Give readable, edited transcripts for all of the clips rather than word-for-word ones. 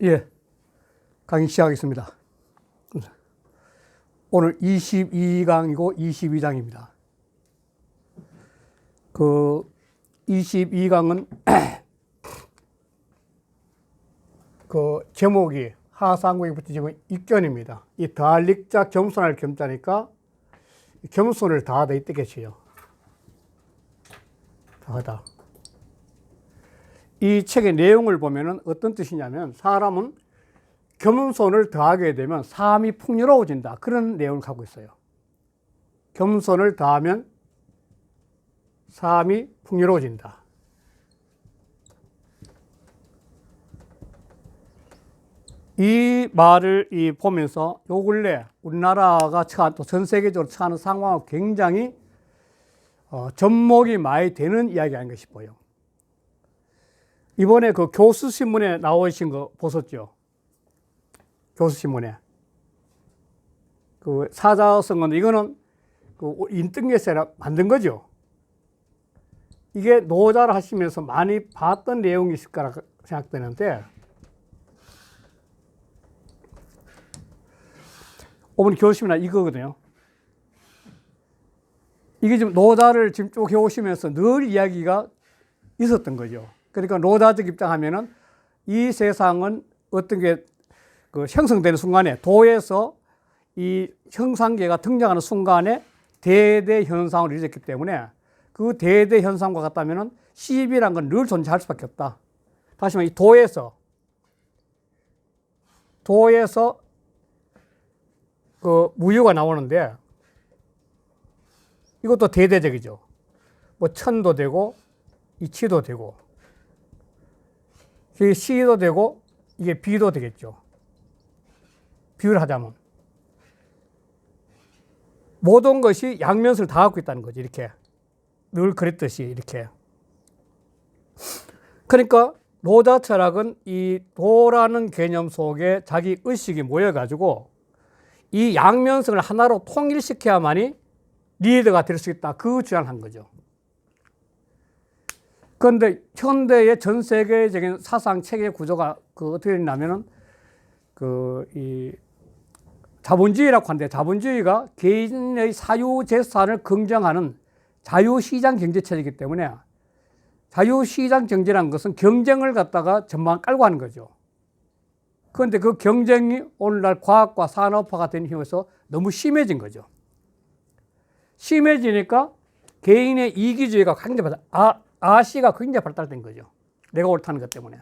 예, 강의 시작하겠습니다. 오늘 22강이고 22장입니다. 그 22강은 그 제목이 하상구에 붙이지만 익견입니다. 이 다할릭자 겸손할 겸자니까 겸손을 다하다 이 뜻이에요. 다하다. 이 책의 내용을 보면은 어떤 뜻이냐면 사람은 겸손을 더하게 되면 삶이 풍요로워진다. 그런 내용을 갖고 있어요. 겸손을 더하면 삶이 풍요로워진다. 이 말을 보면서 요 근래 우리나라가 처한 또 전 세계적으로 처하는 상황하고 굉장히 접목이 많이 되는 이야기 아닌가 싶어요. 이번에 그 교수신문에 나오신 거 보셨죠? 교수신문에. 그 사자성어는 이거는 그 인터넷에 만든 거죠. 이게 노자를 하시면서 많이 봤던 내용이 있을 거라 생각되는데, 오늘 교수님이나 이거거든요. 이게 지금 노자를 지금 쭉 해오시면서 늘 이야기가 있었던 거죠. 그러니까 노자적 입장하면은 이 세상은 어떤 게 그 형성되는 순간에 도에서 이 형상계가 등장하는 순간에 대대 현상으로 이루어졌기 때문에 그 대대 현상과 같다면은 시비란 건 늘 존재할 수밖에 없다. 다시 말해 이 도에서 그 무효가 나오는데 이것도 대대적이죠. 뭐 천도 되고 이치도 되고 이게 시도 되고 이게 비도 되겠죠. 비유를 하자면 모든 것이 양면을 다 갖고 있다는 거죠. 이렇게 늘 그랬듯이 이렇게. 그러니까 노자 철학은 이 도라는 개념 속에 자기 의식이 모여가지고 이 양면성을 하나로 통일시켜야만이 리더가 될 수 있다. 그 주장을 한 거죠. 그런데 현대의 전 세계적인 사상 체계 구조가 어떻게 되냐면은 이 자본주의라고 하는데 자본주의가 개인의 사유 재산을 긍정하는 자유시장 경제체제이기 때문에 자유시장 경제라는 것은 경쟁을 갖다가 전망 깔고 하는 거죠. 그런데 그 경쟁이 오늘날 과학과 산업화가 된 이후에서 너무 심해진 거죠. 심해지니까 개인의 이기주의가 굉장히 아시가 굉장히 발달된 거죠. 내가 옳다는 것 때문에.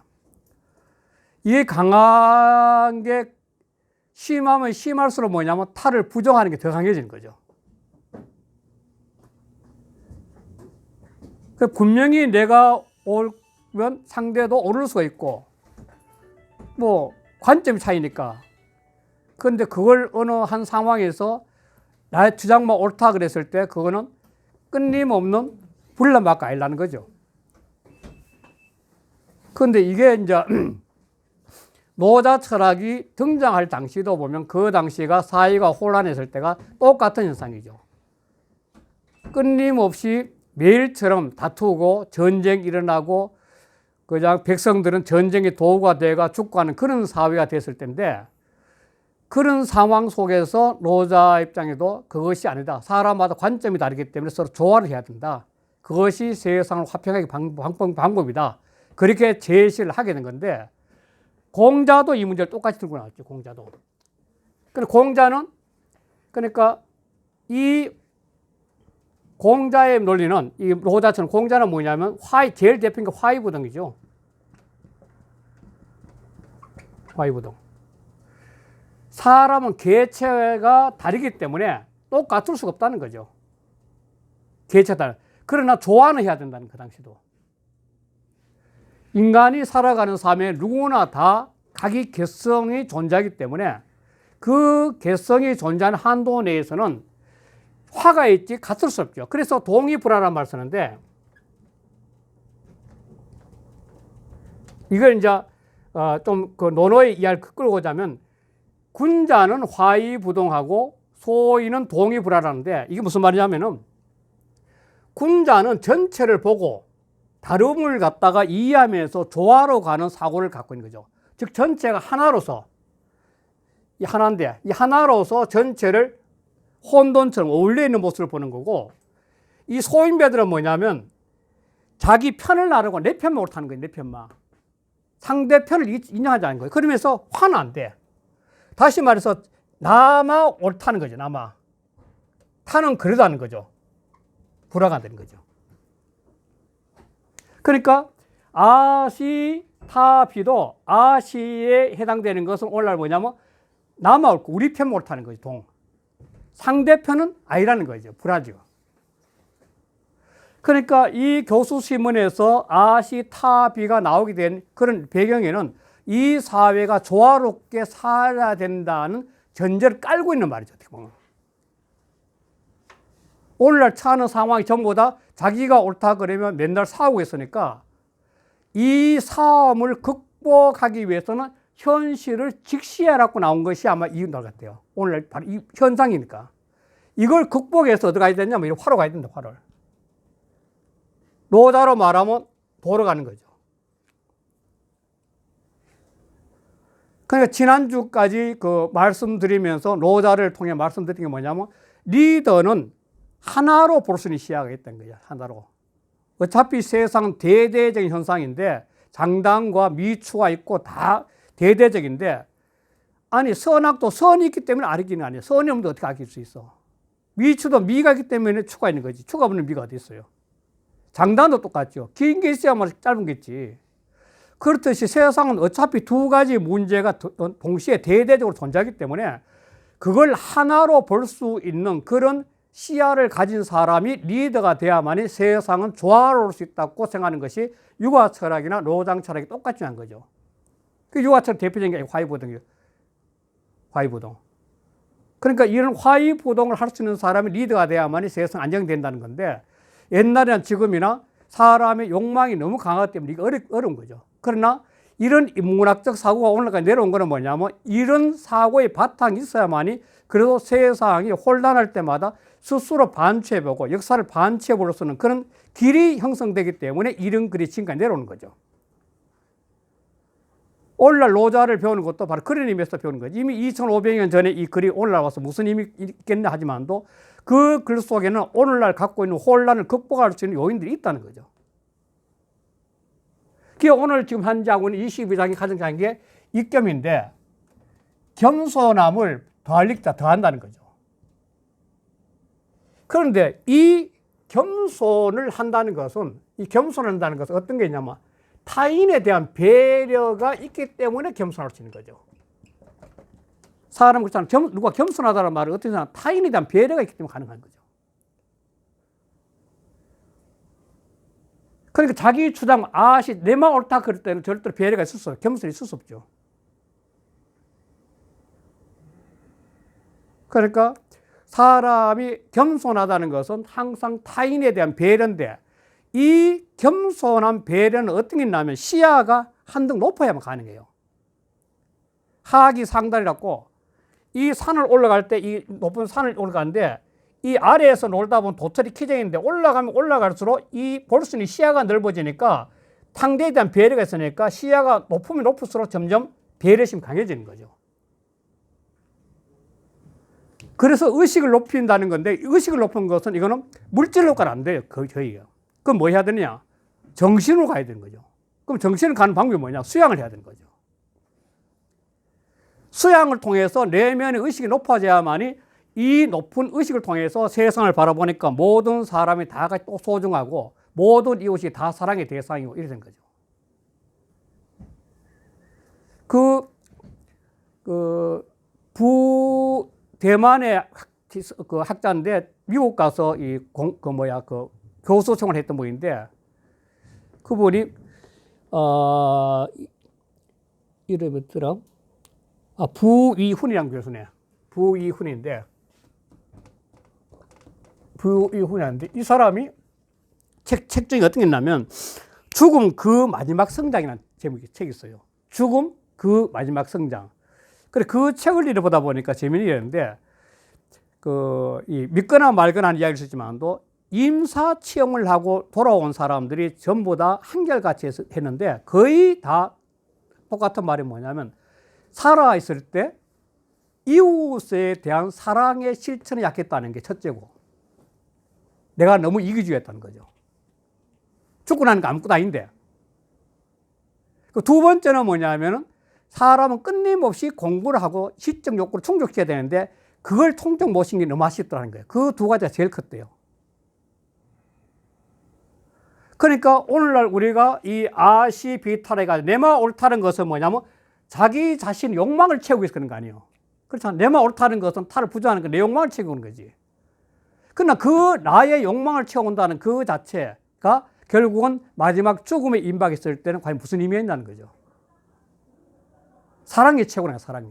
이게 강한 게 심하면 심할수록 뭐냐면 타를 부정하는 게 더 강해지는 거죠. 분명히 내가 옳으면 상대도 옳을 수가 있고, 뭐, 관점 차이니까. 그런데 그걸 어느 한 상황에서 나의 주장만 옳다 그랬을 때 그거는 끊임없는 분란밖에 아니라는 거죠. 그런데 이게 이제 노자 철학이 등장할 당시도 보면 그 당시가 사회가 혼란했을 때가 똑같은 현상이죠. 끊임없이 매일처럼 다투고 전쟁이 일어나고 그냥 백성들은 전쟁의 도구가 되어가 죽고 하는 그런 사회가 됐을 텐데 그런 상황 속에서 노자 입장에도 그것이 아니다. 사람마다 관점이 다르기 때문에 서로 조화를 해야 된다. 그것이 세상을 화평하게 방법이다. 그렇게 제시를 하게 된 건데 공자도 이 문제를 똑같이 들고 나왔죠. 공자도. 그런데 공자는 그러니까 이 공자의 논리는 이 노자처럼 공자는 뭐냐면 제일 대표인 게 화이부동이죠. 화이부동. 사람은 개체가 다르기 때문에 똑같을 수가 없다는 거죠. 개체가 다르. 그러나 조화는 해야 된다는 그 당시도. 인간이 살아가는 삶에 누구나 다 자기 개성이 존재하기 때문에 그 개성이 존재하는 한도 내에서는 화가 있지 같을 수 없죠. 그래서 동의불화란 말을 쓰는데 이걸 이제 좀 그 논어의 이야기를 끌고 오자면 군자는 화이부동하고 소인은 동의불화라는데 이게 무슨 말이냐면은 군자는 전체를 보고 다름을 갖다가 이해하면서 조화로 가는 사고를 갖고 있는 거죠. 즉 전체가 하나로서, 이 하나인데 이 하나로서 전체를 혼돈처럼 어울려 있는 모습을 보는 거고, 이 소인배들은 뭐냐면 자기 편을 나르고 내 편만 옳다는 거예요. 내 편만. 상대편을 인정하지 않는 거예요. 그러면서 화는 안 돼. 다시 말해서 나만 옳다는 거죠. 나만. 타는 그래도 하는 거죠. 불화가 되는 거죠. 그러니까 아시, 타, 비도 아시에 해당되는 것은 오늘날 뭐냐면 나만 옳고 우리 편만 옳다는 거죠. 동. 상대편은 아니라는 거죠. 불화죠. 그러니까 이 교수 시문에서 아시, 타, 비가 나오게 된 그런 배경에는 이 사회가 조화롭게 살아야 된다는 전제를 깔고 있는 말이죠. 어떻게 보면. 오늘날 처하는 상황이 전부 다 자기가 옳다 그러면 맨날 싸우고 있으니까 이 싸움을 극복하기 위해서는 현실을 직시해라고 나온 것이 아마 이유 같아요. 오늘날 바로 이 현상이니까. 이걸 극복해서 어디 가야 되냐면 화로 가야 된다. 화를. 노자로 말하면 도로 가는 거죠. 그러니까 지난주까지 그 말씀드리면서 노자를 통해 말씀드린 게 뭐냐면 리더는 하나로 볼 수 있는 시야가 있다는 거예요. 하나로. 어차피 세상은 대대적인 현상인데 장단과 미추가 있고 다 대대적인데, 아니 선악도 선이 있기 때문에 악이는 아니에요. 선이 없는데 어떻게 악일 수 있어. 미추도 미가 있기 때문에 추가 있는 거지. 추가 없는 미가 어디 있어요. 장단도 똑같죠. 긴 게 있어야만 짧은 게 있지. 그렇듯이 세상은 어차피 두 가지 문제가 동시에 대대적으로 존재하기 때문에 그걸 하나로 볼 수 있는 그런 시야를 가진 사람이 리더가 돼야만이 세상은 조화로울 수 있다고 생각하는 것이 유화 철학이나 노장 철학이 똑같이 한 거죠. 그 유화 철학 대표적인 게 화이부동이에요. 화이부동. 그러니까 이런 화이부동을 할 수 있는 사람이 리더가 돼야만이 세상 안정된다는 건데, 옛날이나 지금이나 사람의 욕망이 너무 강하기 때문에 이게 어려운 거죠. 그러나 이런 인문학적 사고가 오늘까지 내려온 거는 뭐냐면 이런 사고의 바탕이 있어야만이 그래도 세상이 혼란할 때마다 스스로 반추해보고 역사를 반추해볼 수 있는 그런 길이 형성되기 때문에 이런 글이 지금까지 내려오는 거죠. 오늘날 노자를 배우는 것도 바로 그런 의미에서 배우는 거죠. 이미 2500년 전에 이 글이 오늘날 와서 무슨 의미 있겠나 하지만도 그 글 속에는 오늘날 갖고 있는 혼란을 극복할 수 있는 요인들이 있다는 거죠. 그게 오늘 지금 현재 하고 있는 22장이 가장 중요한 게 입겸인데, 겸손함을 더할 더한다는 거죠. 그런데 이 겸손을 한다는 것은, 이 겸손을 한다는 것은 어떤 게 있냐면 타인에 대한 배려가 있기 때문에 겸손할 수 있는 거죠. 사람은 그렇잖아요. 누가 겸손하다는 말은 어떻게 생각하면 타인에 대한 배려가 있기 때문에 가능한 거죠. 그러니까 자기 주장, 내만 옳다 그럴 때는 절대로 배려가 있을 수 없어요. 겸손이 있을 수 없죠. 그러니까 사람이 겸손하다는 것은 항상 타인에 대한 배려인데, 이 겸손한 배려는 어떤 게 있냐면 시야가 한등 높아야만 가능해요. 하악이 상달이라고, 이 산을 올라갈 때 이 높은 산을 올라가는데 이 아래에서 놀다 보면 도철이 키정인데 올라가면 올라갈수록 이 볼 수 있는 시야가 넓어지니까 상대에 대한 배려가 있으니까 시야가 높으면 높을수록 점점 배려심이 강해지는 거죠. 그래서 의식을 높인다는 건데, 의식을 높은 것은 이거는 물질로 가면 안 돼요. 거의요. 그럼 뭐 해야 되느냐? 정신으로 가야 되는 거죠. 그럼 정신을 가는 방법이 뭐냐? 수양을 해야 되는 거죠. 수양을 통해서 내면의 의식이 높아져야만이 이 높은 의식을 통해서 세상을 바라보니까 모든 사람이 다 같이 또 소중하고 모든 이웃이 다 사랑의 대상이고 이래 된 거죠. 대만의 학자인데 미국 가서 교수청을 했던 분인데, 그분이 이름이 뭐더라? 부위훈이라는 교수네. 부위훈인데 이 사람이 책 중에 어떤 게 있냐면 죽음 그 마지막 성장이라는 제목의 책이 있어요. 죽음 그 마지막 성장. 그래 그 책을 읽어보다 보니까 재미있는 게 있는데, 이 믿거나 말거나 하는 이야기를 쓰지만도 임사치용을 하고 돌아온 사람들이 전부 다 한결같이 했는데 거의 다 똑같은 말이 뭐냐면 살아있을 때 이웃에 대한 사랑의 실천이 약했다는 게 첫째고 내가 너무 이기주의했다는 거죠. 죽고 나는 거 아무것도 아닌데. 그 두 번째는 뭐냐면은 사람은 끊임없이 공부를 하고 시적 욕구를 충족해야 되는데 그걸 충족 못 시킨 게 너무 아쉽더라는 거예요. 그 두 가지가 제일 컸대요. 그러니까 오늘날 우리가 이 아시비탈해가 내마 옳다는 것은 뭐냐면 자기 자신 욕망을 채우기 위해서 그런 거 아니에요. 그렇잖아. 내마 옳다는 것은 타를 부정하는 거, 내 욕망을 채우는 거지. 그러나 그 나의 욕망을 채운다는 그 자체가 결국은 마지막 죽음에 임박했을 때는 과연 무슨 의미였냐는 거죠. 사랑이 최고네요, 사랑이.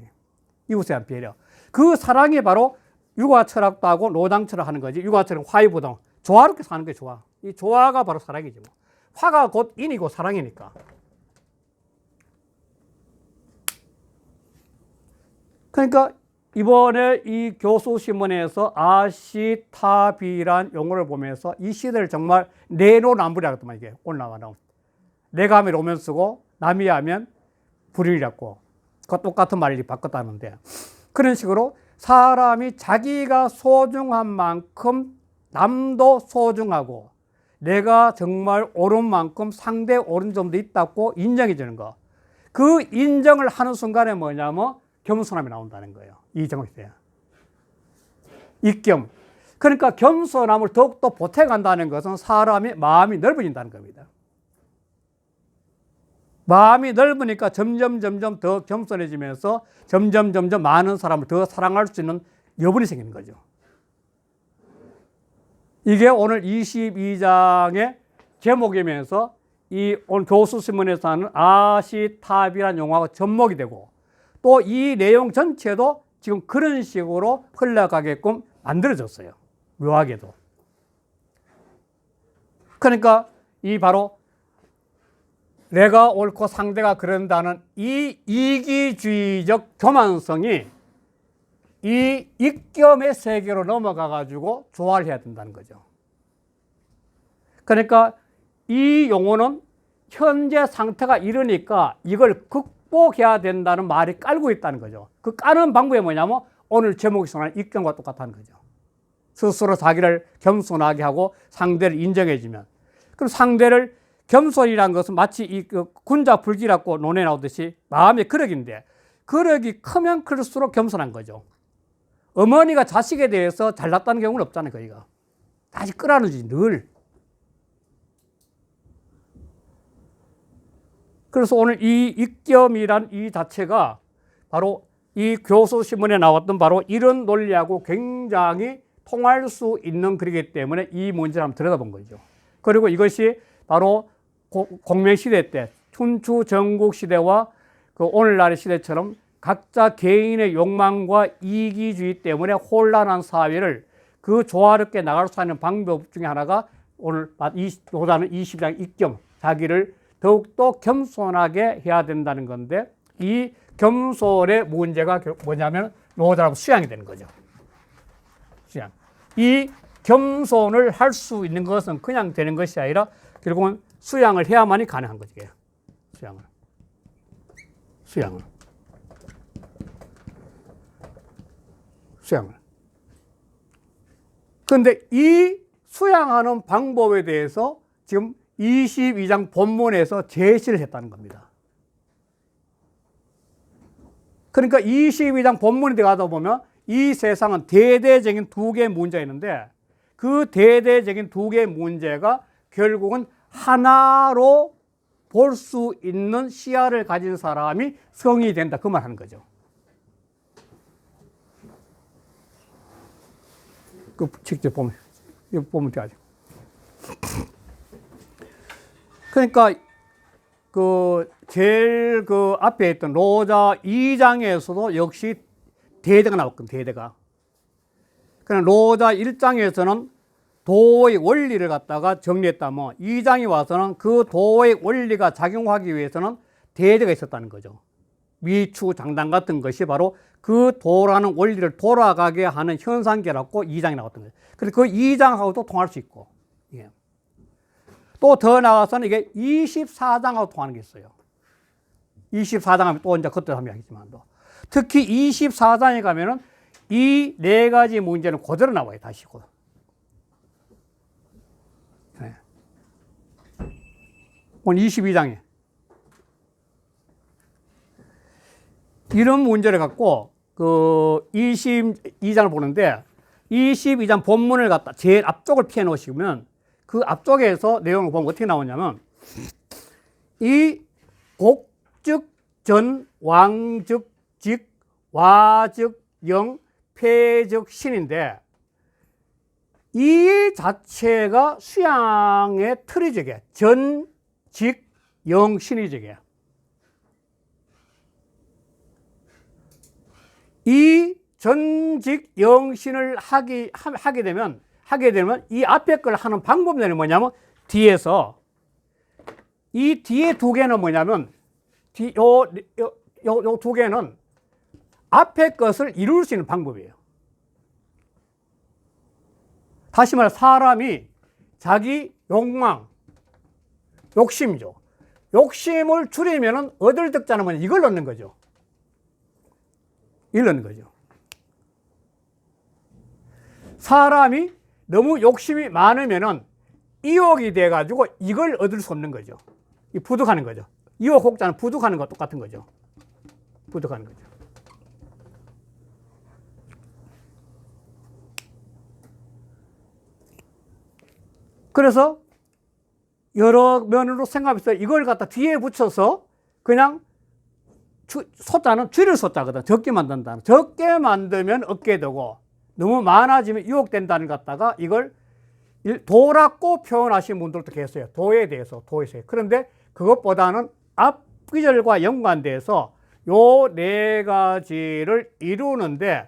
이웃에 대한 배려. 그 사랑이 바로 육아 철학도 하고 노장 철학 하는 거지. 육아 철학은 화해부동. 조화롭게 사는 게 좋아. 이 조화가 바로 사랑이지 뭐. 화가 곧 인이고 사랑이니까. 그러니까 이번에 이 교수신문에서 아시타비란 용어를 보면서 이 시대를 정말 내로남불이라고 이게 올라가는. 내가 하면 로맨스고 남이 하면 불륜이라고. 그 똑같은 말을 바꿨다는데 그런 식으로 사람이 자기가 소중한 만큼 남도 소중하고 내가 정말 옳은 만큼 상대 옳은 점도 있다고 인정해 주는 거. 그 인정을 하는 순간에 뭐냐면 겸손함이 나온다는 거예요. 이 정도예요. 입겸. 그러니까 겸손함을 더욱더 보태간다는 것은 사람의 마음이 넓어진다는 겁니다. 마음이 넓으니까 점점 더 겸손해지면서 점점 많은 사람을 더 사랑할 수 있는 여분이 생기는 거죠. 이게 오늘 22장의 제목이면서 이 오늘 교수신문에서 하는 아시탑이라는 용어가 접목이 되고 또 이 내용 전체도 지금 그런 식으로 흘러가게끔 만들어졌어요. 묘하게도. 그러니까 이 바로 내가 옳고 상대가 그런다는 이 이기주의적 교만성이 이 입겸의 세계로 넘어가 가지고 조화를 해야 된다는 거죠. 그러니까 이 용어는 현재 상태가 이러니까 이걸 극복해야 된다는 말이 깔고 있다는 거죠. 그 까는 방법이 뭐냐면 오늘 제목에서 말하는 입겸과 똑같다는 거죠. 스스로 자기를 겸손하게 하고 상대를 인정해주면. 그럼 상대를 겸손이라는 것은 마치 이 군자불기라고 논에 나오듯이 마음의 그릇인데 그릇이 크면 클수록 겸손한 거죠. 어머니가 자식에 대해서 잘났다는 경우는 없잖아요, 거기가. 다시 끌어안으지, 늘. 그래서 오늘 이 입겸이란 이 자체가 바로 이 교수신문에 나왔던 바로 이런 논리하고 굉장히 통할 수 있는 글이기 때문에 이 문제를 한번 들여다본 거죠. 그리고 이것이 바로 공명시대 때 춘추 전국시대와 그 오늘날의 시대처럼 각자 개인의 욕망과 이기주의 때문에 혼란한 사회를 그 조화롭게 나갈 수 있는 방법 중에 하나가 오늘 노자는 20장 입겸, 자기를 더욱더 겸손하게 해야 된다는 건데 이 겸손의 문제가 뭐냐면 노자라고 수양이 되는 거죠. 수양. 이 겸손을 할 수 있는 것은 그냥 되는 것이 아니라 결국은 수양을 해야만이 가능한 거죠. 수양을. 그런데 이 수양하는 방법에 대해서 지금 22장 본문에서 제시를 했다는 겁니다. 그러니까 22장 본문에 들어가다 보면 이 세상은 대대적인 두 개의 문제가 있는데 그 대대적인 두 개의 문제가 결국은 하나로 볼 수 있는 시야를 가진 사람이 성이 된다. 그 말 하는 거죠. 그 직접 보면, 이거 보면 돼야죠. 그러니까 제일 앞에 있던 로자 2장에서도 역시 대대가 나왔거든요. 대대가. 그냥 로자 1장에서는 도의 원리를 갖다가 정리했다면 2장에 와서는 그 도의 원리가 작용하기 위해서는 대대가 있었다는 거죠. 미추 장단 같은 것이 바로 그 도라는 원리를 돌아가게 하는 현상계라고 2장에 나왔던 거예요. 그래서 그 2장하고도 통할 수 있고, 예. 또 더 나아가서는 이게 24장하고 통하는 게 있어요. 24장 하면 또 이제 그때 하면 하겠지만도. 특히 24장에 가면은 이 네 가지 문제는 그대로 나와요, 다시. 네. 오늘 22장에. 이런 문제를 갖고 그 22장을 보는데 22장 본문을 갖다 제일 앞쪽을 피해 놓으시면 그 앞쪽에서 내용을 보면 어떻게 나오냐면 이 곡즉 전 왕즉 직 와즉 영 폐즉 신인데 이 자체가 수양의 틀이 저게 전, 직, 영, 신이 저게 이 전직 영신을 하게 되면 이 앞에 걸 하는 방법은 뭐냐면 뒤에서 이 뒤에 두 개는 뭐냐면 요 두 개는 앞에 것을 이룰 수 있는 방법이에요. 다시 말해 사람이 자기 욕망, 욕심이죠. 욕심을 줄이면 얻을 득자는 뭐냐 이걸 넣는 거죠. 이런 거죠. 사람이 너무 욕심이 많으면은 이욕이 돼가지고 이걸 얻을 수 없는 거죠. 이 부득하는 거죠. 이욕 혹자는 부득하는 거 똑같은 거죠. 부득하는 거죠. 그래서 여러 면으로 생각해서 이걸 갖다 뒤에 붙여서 그냥 소자는 줄일 소자거든. 적게 만든다는. 적게 만들면 얻게 되고 너무 많아지면 유혹된다는 것 갖다가 이걸 도라고 표현하신 분들도 계세요. 도에 대해서. 그런데 그것보다는 앞구절과 연관돼서 요 네 가지를 이루는데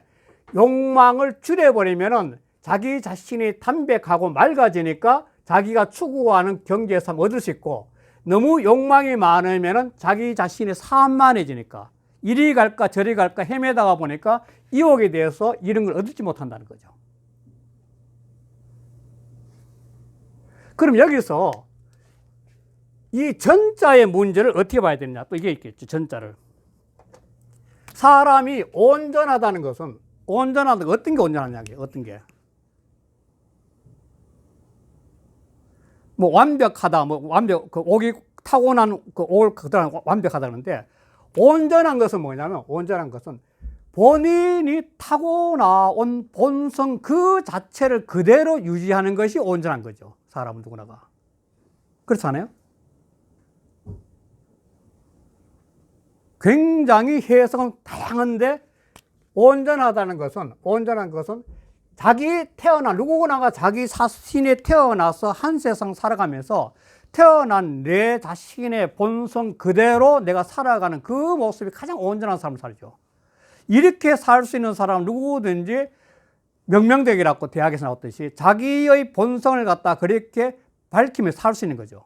욕망을 줄여버리면은 자기 자신이 담백하고 맑아지니까 자기가 추구하는 경제에서 얻을 수 있고 너무 욕망이 많으면은 자기 자신이 산만해지니까 이리 갈까 저리 갈까 헤매다가 보니까 유혹에 대해서 이런 걸 얻지 못한다는 거죠. 그럼 여기서 이 전자의 문제를 어떻게 봐야 되느냐 또 이게 있겠죠. 전자를 사람이 온전하다는 것은 어떤 게 온전하냐 어떤 게 뭐 완벽하다, 그 옥이 타고난 그 옥을 그대로 완벽하다는데 온전한 것은 뭐냐면 온전한 것은 본인이 타고나온 본성 그 자체를 그대로 유지하는 것이 온전한 거죠. 사람은 누구나가. 그렇지 않아요? 굉장히 해석은 다양한데 온전한 것은 누구나가 자기 자신이 태어나서 한 세상 살아가면서 태어난 내 자신의 본성 그대로 내가 살아가는 그 모습이 가장 온전한 삶을 살죠. 이렇게 살 수 있는 사람은 누구든지 명명대기라고 대학에서 나왔듯이 자기의 본성을 갖다 그렇게 밝히며 살 수 있는 거죠.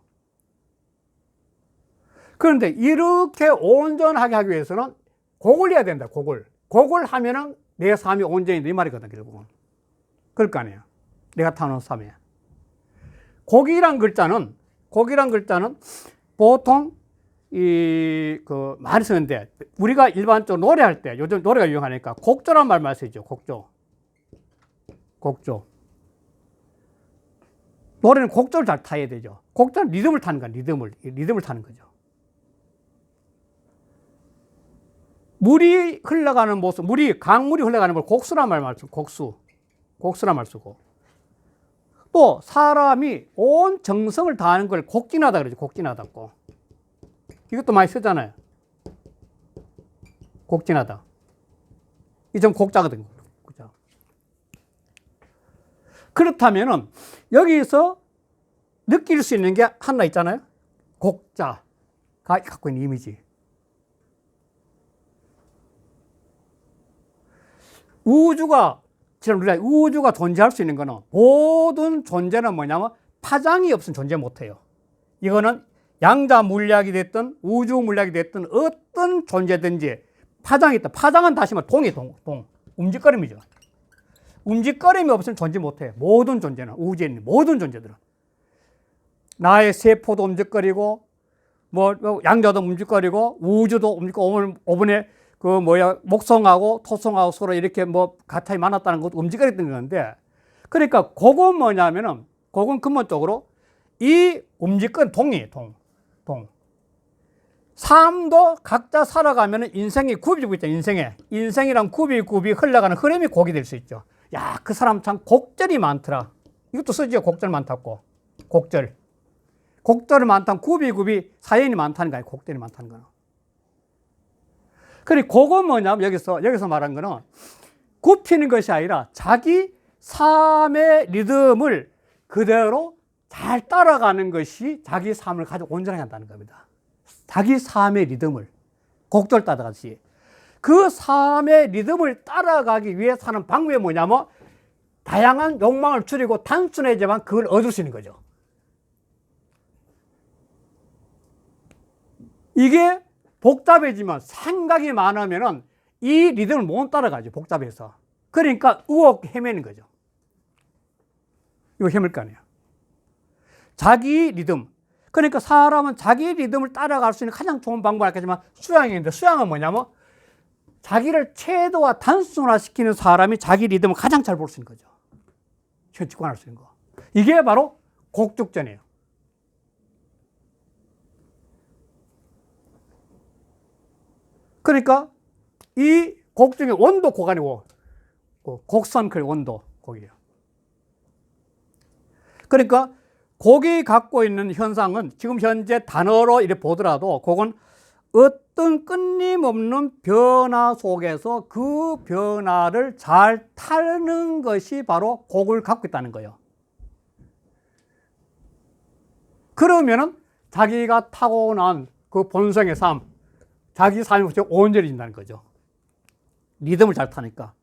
그런데 이렇게 온전하게 하기 위해서는 곡을 해야 된다. 곡을 하면은 내 삶이 온전히 이 말이거든 결국은. 그럴 거 아니에요. 내가 타는 삶에. 곡이란 글자는 보통 많이 쓰는데 우리가 일반적으로 노래할 때 요즘 노래가 유행하니까 곡조란 말 많이 쓰죠. 곡조. 노래는 곡조를 잘 타야 되죠. 곡조는 리듬을 타는 거야. 리듬을 타는 거죠. 물이 흘러가는 모습, 강물이 흘러가는 걸 곡수란 말 쓰고, 곡수란 말 쓰고. 또 사람이 온 정성을 다하는 걸 곡진하다 그러죠. 곡진하다고. 이것도 많이 쓰잖아요. 곡진하다. 이 좀 곡자거든요. 그죠? 그렇다면은 여기서 느낄 수 있는 게 하나 있잖아요. 곡자가 갖고 있는 이미지. 우주가 존재할 수 있는 거는 모든 존재는 뭐냐면 파장이 없으면 존재 못해요. 이거는 양자 물리학이 됐든 우주 물리학이 됐든 어떤 존재든지 파장이 있다. 파장은 다시 말해 동이 움직거림이죠. 움직거림이 없으면 존재 못해요. 모든 존재는 우주에 있는 모든 존재들은 나의 세포도 움직거리고 뭐 양자도 움직거리고 우주도 움직이고 오븐에 목성하고 토성하고 서로 이렇게 뭐 가타이 만났다는 것도 움직거렸던 건데, 그러니까 그건 뭐냐면은 그건 근본적으로 이 움직거리는 동. 삶도 각자 살아가면은 인생이 굽이 되고 있죠. 인생이랑 굽이 흘러가는 흐름이 곡이 될 수 있죠. 야, 그 사람 참 곡절이 많더라. 이것도 쓰지요. 곡절 많다고. 곡절이 많다는 굽이 사연이 많다는 거 아니에요. 곡절이 많다는 거는. 그리고 그건 뭐냐면 여기서 말한 거는 굽히는 것이 아니라 자기 삶의 리듬을 그대로 잘 따라가는 것이 자기 삶을 가지고 온전하게 한다는 겁니다. 자기 삶의 리듬을 곡절 따라가듯이 그 삶의 리듬을 따라가기 위해 사는 방법이 뭐냐면 다양한 욕망을 줄이고 단순해지만 그걸 얻을 수 있는 거죠. 이게 복잡해지면 생각이 많으면 이 리듬을 못 따라가죠. 복잡해서. 그러니까 헤매는 거죠. 이거 헤맬 거 아니에요. 자기 리듬. 그러니까 사람은 자기 리듬을 따라갈 수 있는 가장 좋은 방법은 알겠지만 수양인데, 수양은 뭐냐면 자기를 최도화 단순화시키는 사람이 자기 리듬을 가장 잘 볼 수 있는 거죠. 직관할 수 있는 거. 이게 바로 곡죽전이에요. 그러니까 이 곡 중에 원도 고간이고 곡선클 원도 곡이에요. 그러니까 곡이 갖고 있는 현상은 지금 현재 단어로 이렇게 보더라도 곡은 어떤 끊임없는 변화 속에서 그 변화를 잘 타는 것이 바로 곡을 갖고 있다는 거예요. 그러면은 자기가 타고난 그 본성의 삶, 자기 삶이 온전해진다는 거죠. 리듬을 잘 타니까.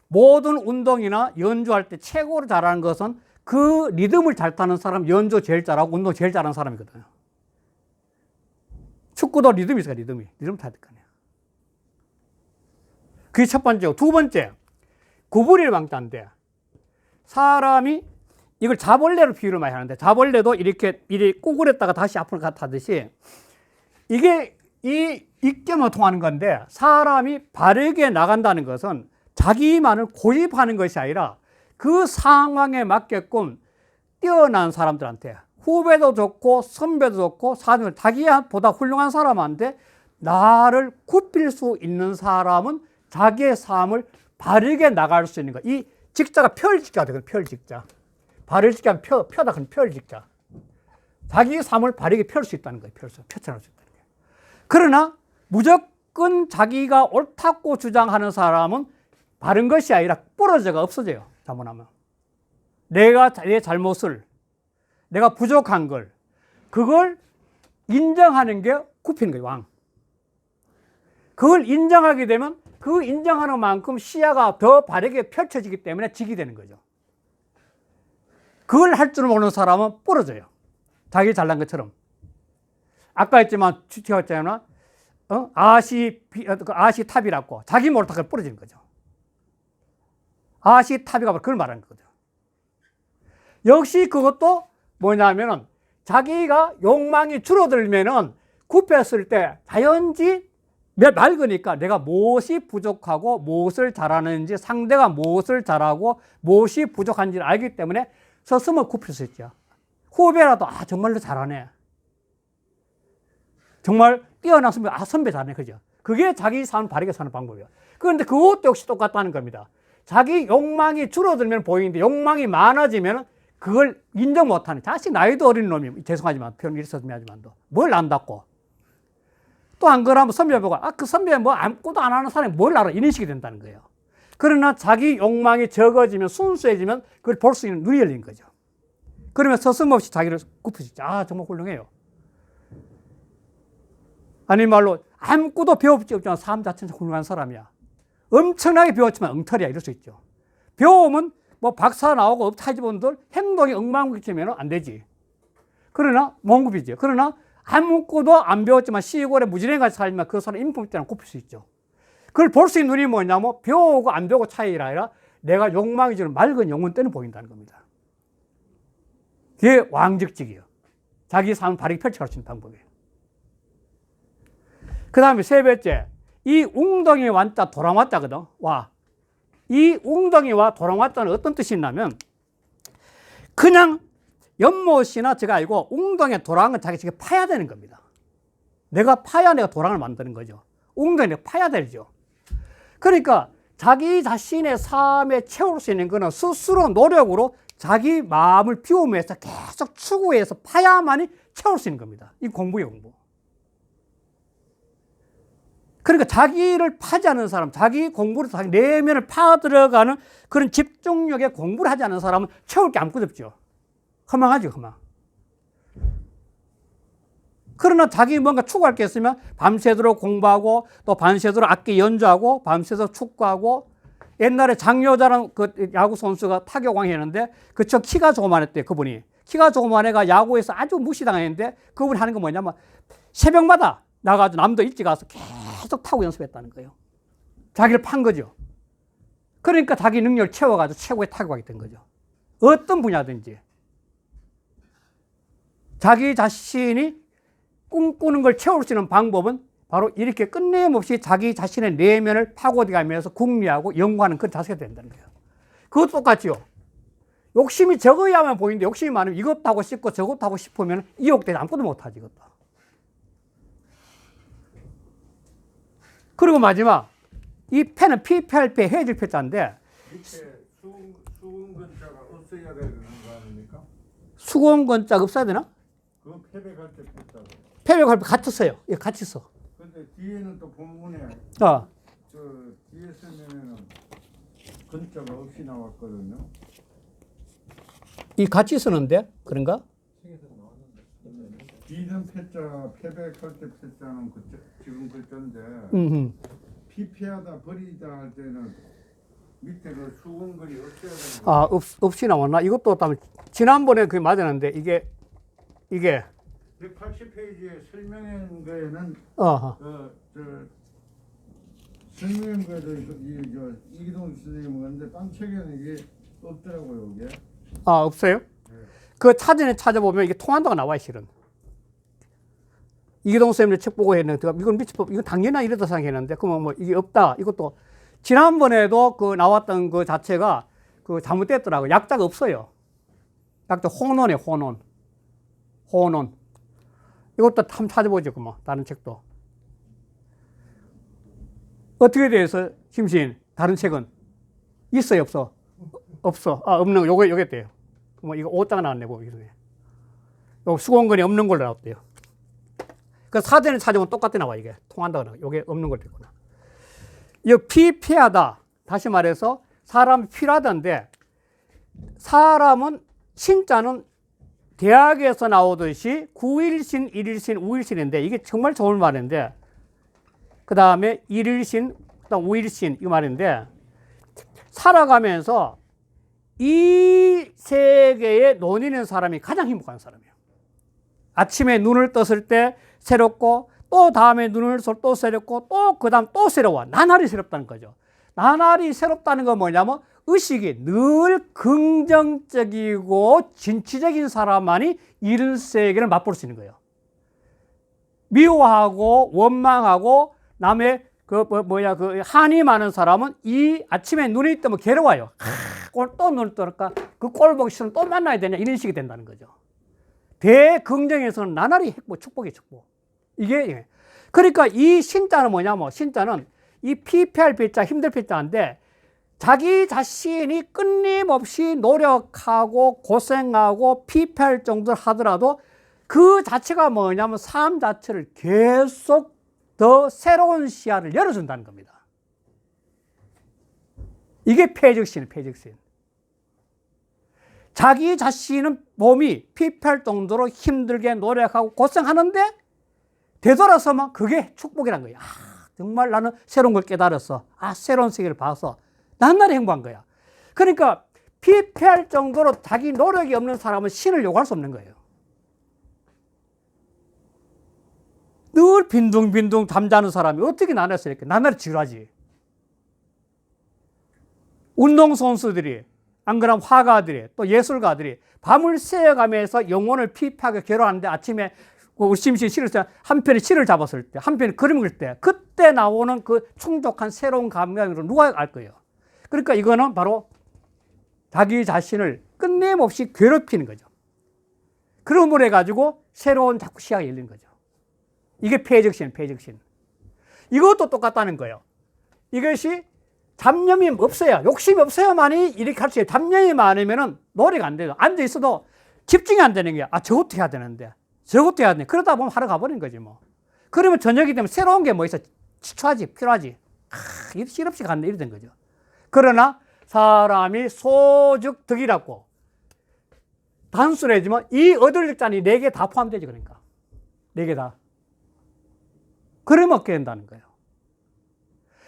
모든 운동이나 연주할 때 최고로 잘하는 것은 그 리듬을 잘 타는 사람, 연주 제일 잘하고 운동 제일 잘하는 사람이거든요. 축구도 리듬이 있어요. 리듬 타야 될 거 아니에요. 그게 첫 번째고, 두 번째, 구부릴 왕자인데, 사람이 이걸 자벌레로 비유를 많이 하는데, 자벌레도 이렇게 구부렸다가 다시 앞으로 타듯이 이게 입게만 통하는 건데, 사람이 바르게 나간다는 것은 자기만을 고집하는 것이 아니라 그 상황에 맞게끔 뛰어난 사람들한테, 후배도 좋고 선배도 좋고 자기보다 훌륭한 사람한테 나를 굽힐 수 있는 사람은 자기의 삶을 바르게 나갈 수 있는 거. 이 직자가 펼직자가 되거든요. 펼직자. 바를 직자는 펴다 그런 펼직자. 자기의 삶을 바르게 펼 수 있다는 거예요. 펼쳐낼 수 있다는 거예요. 그러나 무조건 자기가 옳다고 주장하는 사람은 바른 것이 아니라 부러져가 없어져요. 잘못하면. 내 잘못을, 내가 부족한 걸, 그걸 인정하는 게 굽히는 거예요. 왕. 그걸 인정하게 되면 그 인정하는 만큼 시야가 더 바르게 펼쳐지기 때문에 직이 되는 거죠. 그걸 할 줄 모르는 사람은 부러져요. 자기 잘난 것처럼. 아까 했지만, 제가 했잖아요. 아시탑이라고. 자기 모르다가 부러지는 거죠. 아시탑이가 그걸 말하는 거거든요. 역시 그것도 뭐냐면은 자기가 욕망이 줄어들면은 굽혔을 때 자연지 맑으니까 내가 무엇이 부족하고 무엇을 잘하는지, 상대가 무엇을 잘하고 무엇이 부족한지를 알기 때문에 서슴을 굽힐 수 있죠. 후배라도 정말로 잘하네. 정말 뛰어난 선배, 선배 잘하네. 그죠? 그게 자기 삶을 바르게 사는 방법이에요. 그런데 그것도 역시 똑같다는 겁니다. 자기 욕망이 줄어들면 보이는데 욕망이 많아지면 그걸 인정 못하는, 자식 나이도 어린 놈이, 죄송하지만 표현 일었으면 하지만도 뭘 안다고. 또 안 그러면 선배 보고 그 선배 뭐 아무것도 안 하는 사람이 뭘 알아, 이런 식이 된다는 거예요. 그러나 자기 욕망이 적어지면, 순수해지면 그걸 볼 수 있는 눈이 열린 거죠. 그러면 서슴없이 자기를 굽히지. 정말 훌륭해요. 아니 말로 아무것도 배워보지 없지만 삶 자체는 훌륭한 사람이야. 엄청나게 배웠지만 엉터리야, 이럴 수 있죠. 배우면 뭐 박사 나오고 업타지분들 행동이 엉망진창이면 안 되지. 그러나 몽급이죠. 그러나 아무것도 안 배웠지만 시골에 무진행같이 살면 그 사람 인품 때는 꼽힐 수 있죠. 그걸 볼 수 있는 눈이 뭐냐면 배우고 안 배우고 차이가 아니라 내가 욕망이 주는 맑은 영혼 때는 보인다는 겁니다. 그게 왕직직이에요. 자기 삶을 바르게 펼쳐갈 수 있는 방법이에요. 그 다음에 세 번째, 이 웅덩이 완자 도랑완자거든. 와. 이 웅덩이와 도랑완자는 어떤 뜻이 있냐면, 그냥 연못이나 제가 알고 웅덩이에 도랑은 자기 지금 파야 되는 겁니다. 내가 파야 내가 도랑을 만드는 거죠. 웅덩이를 파야 되죠. 그러니까 자기 자신의 삶에 채울 수 있는 거는 스스로 노력으로 자기 마음을 비우면서 계속 추구해서 파야만이 채울 수 있는 겁니다. 이 공부예요, 공부. 그러니까 자기를 파지 않는 사람, 자기 공부를, 자기 내면을 파 들어가는 그런 집중력의 공부를 하지 않는 사람은 채울 게 아무것도 없죠. 허망하죠, 허망. 그러나 자기 뭔가 추구할 게 있으면 밤새도록 공부하고 또 밤새도록 악기 연주하고 밤새도록 축구하고, 옛날에 장여자라는 그 야구 선수가 타격왕 했는데 그쵸, 키가 조그만했대요. 그분이 키가 조그만 애가 야구에서 아주 무시당했는데 그분이 하는 건 뭐냐면 새벽마다 나가서 남도 일찍 가서 계속 타구 연습했다는 거예요. 자기를 판 거죠. 그러니까 자기 능력을 채워가지고 최고의 타격왕이 된 거죠. 어떤 분야든지 자기 자신이 꿈꾸는 걸 채울 수 있는 방법은 바로 이렇게 끊임없이 자기 자신의 내면을 파고들면서 궁리하고 연구하는 그런 자세가 된다는 거예요. 그것도 똑같죠. 욕심이 적어야만 보이는데 욕심이 많으면 이것도 하고 싶고 저것도 하고 싶으면 이욕되지 아무것도 못하지, 이것도. 그리고 마지막, 이 패는 PPRP 헤어질 패자인데, 밑에 수금근자가 없어야 되는 거 아닙니까? 수공근자가 없어야 되나? 그건 패백할 때 패자고. 패백할 때 같이 써요. 예, 같이 써. 근데 뒤에는 또 본문에 어. 저 뒤에 쓰면은 근자가 없이 나왔거든요. 이 같이 쓰는데 그런가? 뒤는 패자, 패백할 때 패자는 지금 글자인데 피폐하다 버리다 할 때는 밑에 그 수금근이 없어야 되는 거. 아, 없이 나왔나? 이것도 지난번에 그게 맞았는데 이게 180페이지에 설명한 거에는 설명한 거에도 이기동 선생님 건데 딴 책에는 이게 없더라고요, 이게. 아, 없어요? 네. 그 사전에 찾아보면 이게 통한다가 나와요, 실은. 이기동 선생님 책 보고 했는데 이건 미치법, 이건 당연히 이러다 생각했는데 그러면 뭐 이게 없다. 이것도 지난번에도 그 나왔던 그 자체가 그 잘못됐더라고요. 약자가 없어요. 약자 혼원이에요, 혼원. 혼원. 이것도 한번 찾아보죠, 그 뭐 다른 책도. 어떻게 돼서 심신 다른 책은 있어요, 없어? 없어. 아, 없는 거 요게 돼요. 뭐 이거 5장 나왔네, 뭐 이게. 요 수공근이 없는 걸로 나왔대요. 그 사전에 찾아보면 똑같이 나와, 이게 통한다고 나와. 요게 없는 걸 됐구나. 이 피폐하다. 다시 말해서 사람이 필요하다는데, 사람은 신자는 대학에서 나오듯이 9일신, 1일신, 5일신인데 이게 정말 좋은 말인데, 그 다음에 1일신, 그다음 5일신 이 말인데, 살아가면서 이 세계에 논의는 사람이 가장 행복한 사람이에요. 아침에 눈을 떴을 때 새롭고, 또 다음에 눈을 또 새롭고, 또 그 다음 또 새로워. 나날이 새롭다는 거죠. 나날이 새롭다는 건 뭐냐면 의식이 늘 긍정적이고 진취적인 사람만이 이런 세계를 맛볼 수 있는 거예요. 미워하고 원망하고 남의 그 한이 많은 사람은 이 아침에 눈이 뜨면 괴로워요. 또 눈을 뜨니까 그 꼴 보기 싫으면 또 만나야 되냐, 이런 식이 된다는 거죠. 대긍정에서는 나날이 행복, 축복이 축복. 이게 그러니까 이 신자는 뭐냐면, 신자는 이 피폐할 피자, 힘들 피자인데 자기 자신이 끊임없이 노력하고 고생하고 피폐할 정도를 하더라도 그 자체가 뭐냐면 삶 자체를 계속 더 새로운 시야를 열어준다는 겁니다. 이게 폐적신이에요, 폐적신. 자기 자신은 몸이 피폐할 정도로 힘들게 노력하고 고생하는데 되돌아서면 그게 축복이란 거예요. 아, 정말 나는 새로운 걸 깨달았어. 아, 새로운 세계를 봐서 나날이 행복한 거야. 그러니까 피폐할 정도로 자기 노력이 없는 사람은 신을 요구할 수 없는 거예요. 늘 빈둥빈둥 잠자는 사람이 어떻게 나날이 이렇게 나날이 지루하지. 운동선수들이, 안 그러면 화가들이, 또 예술가들이 밤을 새어가면서 영혼을 피폐하게 괴로워하는데 아침에 우리 심신 실을 때 한편에 실을 잡았을 때, 한편에 그림 그릴 때, 그때 나오는 그 충족한 새로운 감각으로 누가 알 거예요. 그러니까 이거는 바로 자기 자신을 끊임없이 괴롭히는 거죠. 그러므로 해가지고 새로운 자꾸 시야가 열리는 거죠. 이게 폐적신. 이것도 똑같다는 거예요. 이것이 잡념이 없어야, 욕심이 없어야만이 이렇게 할 수 있어요. 잡념이 많으면 노래가 안 돼요. 앉아 있어도 집중이 안 되는 게, 저것도 해야 되는데, 저것도 해야 되는데, 그러다 보면 하루 가버리는 거지, 뭐. 그러면 저녁이 되면 새로운 게 뭐 있어? 지쳐하지, 필요하지. 이 실없이 갔네, 이래 된 거죠. 그러나 사람이 소득득이라고 단순해지면 이 얻을 자니 4개 다 포함되지, 그러니까. 4개 다. 그러면 얻게 된다는 거예요.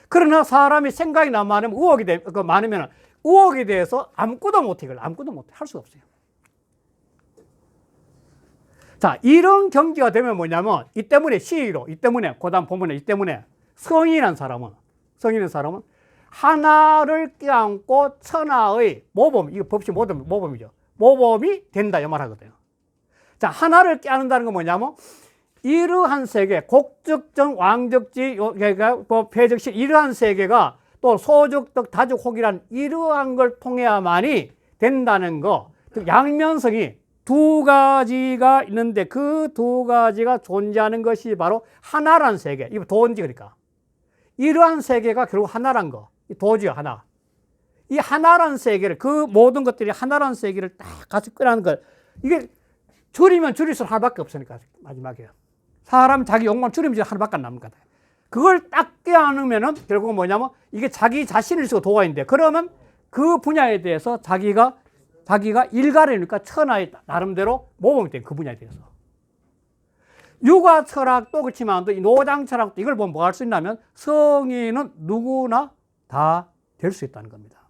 그러나 사람이 생각이 너무 많으면 많으면 의혹에 대해서 아무것도 못해. 아무것도 못해. 할 수가 없어요. 자, 이런 경지가 되면 뭐냐면, 이 때문에 그 다음 본문에 이 때문에 성인한 사람은 하나를 껴안고 천하의 모범, 이거 법시 모범이죠. 모범이 된다, 이 말 하거든요. 자, 하나를 껴안는다는 건 뭐냐면, 이러한 세계, 곡적정, 왕적지, 폐적실, 이러한 세계가 또 소적덕, 다적혹이란 이러한 걸 통해야만이 된다는 거. 양면성이 2가지가 있는데 그 2가지가 존재하는 것이 바로 하나란 세계. 이거 도원지 그러니까. 이러한 세계가 결국 하나란 거. 도지요, 하나. 이 하나란 세계를, 그 모든 것들이 하나란 세계를 딱 같이 끌어안는 거. 이게 줄이면 줄일수록 하나밖에 없으니까, 마지막에. 사람 자기 욕망 줄이면 하나밖에 안 남는 거다. 그걸 딱 껴안으면은 결국은 뭐냐면 이게 자기 자신을 쓰고 도가인데, 그러면 그 분야에 대해서 자기가 일가라니까 천하의 나름대로 모범이 된 그 분야에 대해서. 육아 철학도 그렇지만 이 노장 철학도 이걸 보면 뭐 할 수 있냐면 성인은 누구나 다 될 수 있다는 겁니다.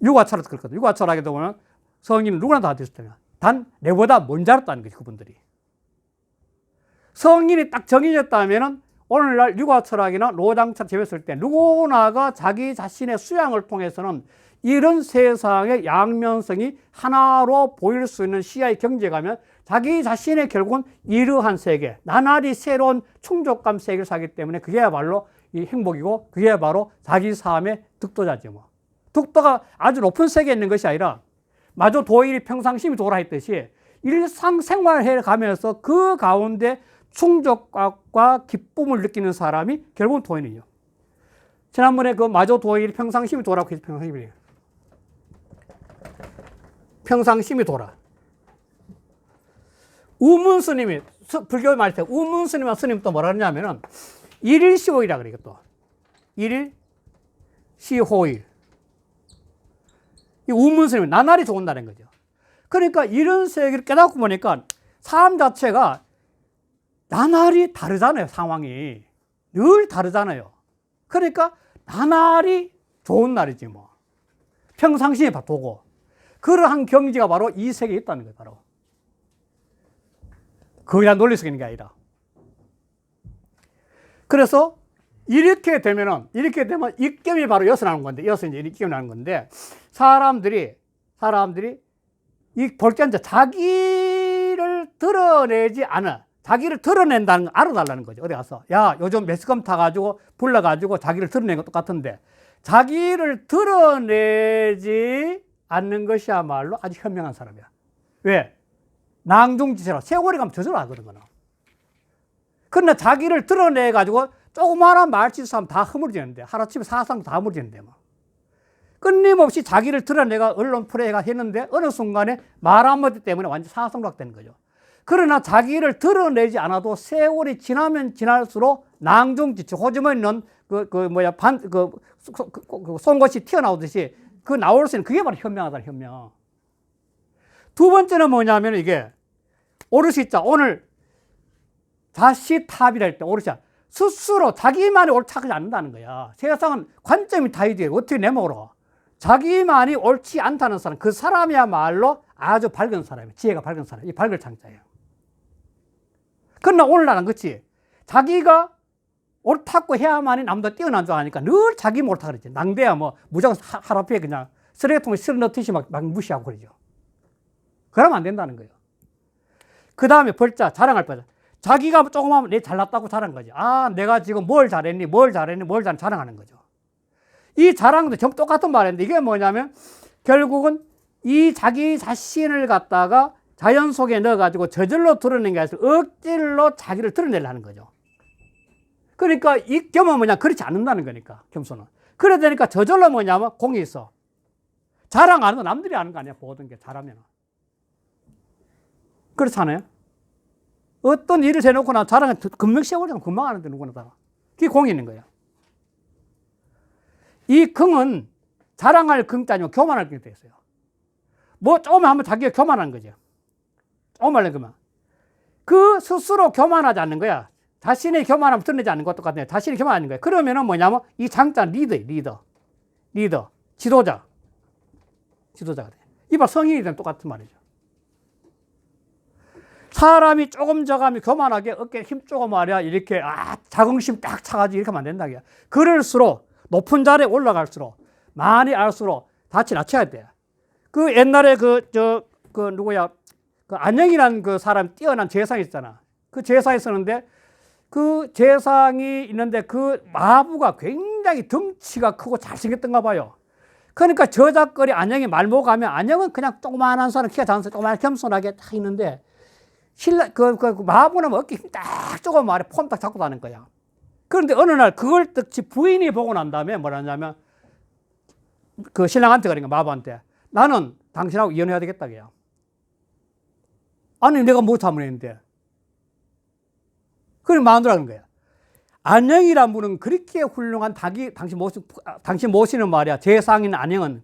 육아 철학도 그렇거든요. 육아 철학에도 보면 성인은 누구나 다 될 수 있다. 단 내보다 먼저 알았다는 거지, 그분들이. 성인이 딱 정해졌다면은 오늘날 육아 철학이나 노장 철학 제외했을 때 누구나가 자기 자신의 수양을 통해서는 이런 세상의 양면성이 하나로 보일 수 있는 시야의 경지에 가면 자기 자신의 결국은 이러한 세계, 나날이 새로운 충족감 세계를 살기 때문에 그게야말로 이 행복이고 그게야말로 자기 삶의 득도자죠. 뭐. 득도가 아주 높은 세계에 있는 것이 아니라 마저 도일이 평상심이 도라 했듯이 일상생활을 해가면서 그 가운데 충족감과 기쁨을 느끼는 사람이 결국은 도인이에요. 지난번에 그 마저 도일이 평상심이 도라고 해서 평상심이 돌아. 우문 스님이, 불교 말할 때 우문 스님과 스님 또 뭐라 그러냐면은 일일시호이라 그래요, 또. 일일시호일. 이 우문 스님이 나날이 좋은다는 거죠. 그러니까 이런 세계를 깨닫고 보니까 삶 자체가 나날이 다르잖아요, 상황이. 늘 다르잖아요. 그러니까 나날이 좋은 날이지, 뭐. 평상시에 도고. 그러한 경지가 바로 이 세계에 있다는 거예요, 바로. 그냥 논리 속에 있는 게 아니라. 그래서 이렇게 되면 입경이 바로 여기서 나오는 건데, 여기서 이제 입경이 나오는 건데, 사람들이 이 볼게 자기를 드러내지 않아. 자기를 드러낸다는 걸 알아달라는 거죠. 어디 가서. 야, 요즘 매스컴 타가지고, 불러가지고 자기를 드러내는 거 똑같은데, 자기를 드러내지 않는 것이야말로 아주 현명한 사람이야. 왜? 낭중지체라. 세월이 가면 저절로 하거든. 그러나 자기를 드러내가지고 조그마한 말짓을 하면 다 허물어지는데, 하루아침에 사상 다 허물어지는데, 뭐. 끊임없이 자기를 드러내가 언론 프레이가 했는데, 어느 순간에 말 한마디 때문에 완전 사상락되는 거죠. 그러나 자기를 드러내지 않아도 세월이 지나면 지날수록 낭중지체, 호주머니 있는 송곳이 튀어나오듯이 그 나올 수 있는 그게 바로 현명하다, 현명. 두 번째는 뭐냐면 이게 오르시자, 오늘 자시탑이라 할 때 오르시자. 스스로 자기만이 옳지 않는다는 거야. 세상은 관점이 다 있지. 어떻게 내먹으러. 자기만이 옳지 않다는 사람, 그 사람이야말로 아주 밝은 사람이에요. 지혜가 밝은 사람. 이 밝을 창자예요. 그러나 오늘날은 그렇지. 자기가 옳다고 해야만이 남도 뛰어난 줄 아니까 늘 자기 옳다 그러지. 낭대야 뭐 무조건 하루 앞에 그냥 쓰레기통에 실어 넣듯이 막 무시하고 그러죠. 그러면 안 된다는 거예요. 그 다음에 벌자, 자랑할 거죠. 자기가 조금 하면 내 잘났다고 자랑한 거지. 아, 내가 지금 뭘 잘했니, 뭘 잘했니, 뭘 잘 자랑하는 거죠. 이 자랑도 좀 똑같은 말인데 이게 뭐냐면 결국은 이 자기 자신을 갖다가 자연 속에 넣어가지고 저절로 드러낸 게 아니라 억지로 자기를 드러내려는 거죠. 그러니까 이 겸은 뭐냐, 그렇지 않는다는 거니까, 겸손은. 그래 되니까 저절로 뭐냐면 공이 있어. 자랑 안 하는 건 남들이 아는 거 아니야, 모든 게 잘하면. 그렇잖아요. 어떤 일을 해놓고 나 자랑을 금방 씌워버리면 금방 하는데 누구나 다. 그게 공이 있는 거예요. 이 긍은 자랑할 긍도 아니고 교만할 긍이 돼 있어요. 뭐 조금 하면 자기가 교만한 거죠. 조금 하려면 그만. 그 스스로 교만하지 않는 거야. 자신의 교만함을 드러내지 않는 것도 같아요. 자신이 교만하는 거예요. 그러면은 뭐냐면 이 장자는 리더, 지도자가 돼. 이봐 성인이 되면 똑같은 말이죠. 사람이 조금 저가면 교만하게 어깨에 힘주고 말이야 이렇게 자긍심 딱 차가지고 이렇게 하면 안 된다. 그럴수록 높은 자리에 올라갈수록 많이 알수록 낯이 낮춰야 돼. 그 옛날에 누구야 그 안영이라는 그 사람 뛰어난 제사상이 있잖아. 그 제사에 쓰는데 그 제상이 있는데 그 마부가 굉장히 덩치가 크고 잘생겼던가 봐요. 그러니까 저작거리 안영이 말모 가면 안영은 그냥 조그만한 사람 키가 작은 사람 조그만 겸손하게 딱 있는데 그 마부는 어깨 힘 딱 쪼고 말에 폼 딱 잡고 다는 거야. 그런데 어느 날 그걸 특히 부인이 보고 난 다음에 뭐라 하냐면 그 신랑한테 그러니까 마부한테 나는 당신하고 이혼해야 되겠다 그래요. 아니 내가 뭐 잘못했는데. 그럼 마음대로 하는 거야. 안영이란 분은 그렇게 훌륭한 당신 모시는 말이야. 제상인 안영은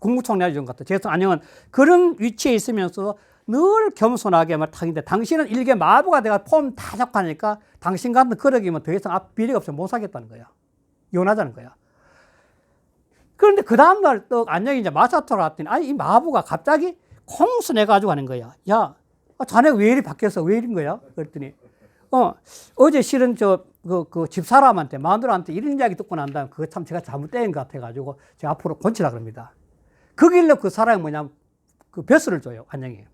국무총리 이런 것 같아. 제상 안영은 그런 위치에 있으면서 늘 겸손하게 말하는데 당신은 일개 마부가 내가 폼 다 잡고 하니까 당신 같은 그러기면 더 이상 비리가 없으면 못 사겠다는 거야. 이혼하자는 거야. 그런데 그 다음날 또 안영이 이제 마사토로 갔더니 아니 이 마부가 갑자기 콩수 내가지고 하는 거야. 야, 자네 왜 이리 바뀌었어? 왜 이린 거야? 그랬더니 어제 실은 그 집사람한테 마누라한테 이런 이야기 듣고 난 다음에 그거 참 제가 잘못된 것 같아가지고 제가 앞으로 고치라 그럽니다. 그 길로 그 사람이 뭐냐면 그 벼슬을 줘요, 안영이.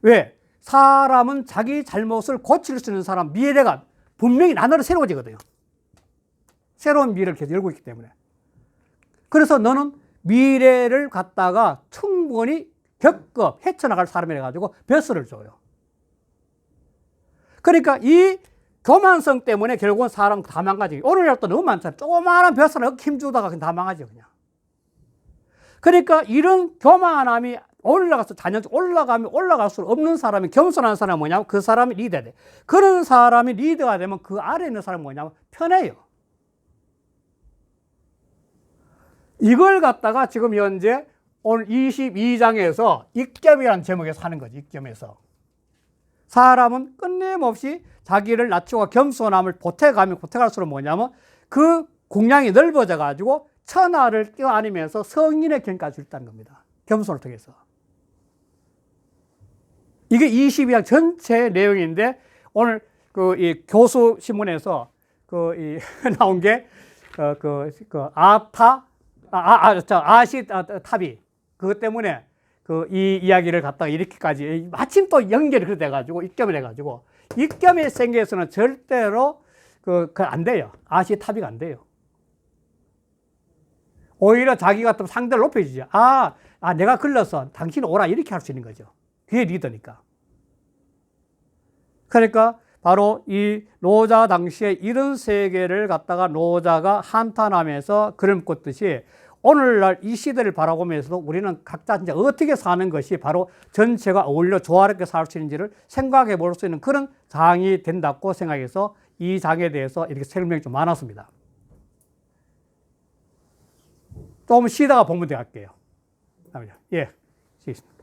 왜? 사람은 자기 잘못을 고칠 수 있는 사람 미래가 분명히 나날이 새로워지거든요. 새로운 미래를 계속 열고 있기 때문에. 그래서 너는 미래를 갖다가 충분히 헤쳐나갈 사람이라 가지고 벼슬을 줘요. 그러니까 이 교만성 때문에 결국은 사람 다 망가지고 오늘날 또 너무 많잖아요. 조그마한 벼슬을 힘주다가 그냥 다 망가져 그냥. 그러니까 이런 교만함이 올라가면 올라갈수록 없는 사람이 겸손한 사람은 뭐냐면 그 사람이 리더야 돼. 그런 사람이 리더가 되면 그 아래에 있는 사람은 뭐냐면 편해요. 이걸 갖다가 지금 현재 오늘 22장에서 익겸이라는 제목에서 하는 거지. 익겸에서. 사람은 끊임없이 자기를 낮추고 겸손함을 보태갈수록 뭐냐면 그 공량이 넓어져 가지고 천하를 껴안으면서 성인의 경까지 있다는 겁니다. 겸손을 통해서. 이게 22장 전체 내용인데 오늘 이 교수 신문에서 나온 게 아시탑이 그것 때문에 이 이야기를 갖다가 이렇게까지 마침 또 연결이 그렇게 돼가지고 입겸이 돼가지고 입겸의 생계에서는 절대로 안 돼요. 아시탑이가 안 돼요. 오히려 자기가 또 상대를 높여주죠. 내가 글렀어. 당신 오라. 이렇게 할 수 있는 거죠. 그게 리더니까. 그러니까 바로 이 노자 당시에 이런 세계를 갖다가 노자가 한탄하면서 글을 꽂듯이 오늘날 이 시대를 바라보면서도 우리는 각자 진짜 어떻게 사는 것이 바로 전체가 어울려 조화롭게 살 수 있는지를 생각해 볼 수 있는 그런 장이 된다고 생각해서 이 장에 대해서 이렇게 설명이 좀 많았습니다. 조금 쉬다가 본문에 갈게요. 예, 쉬겠습니다.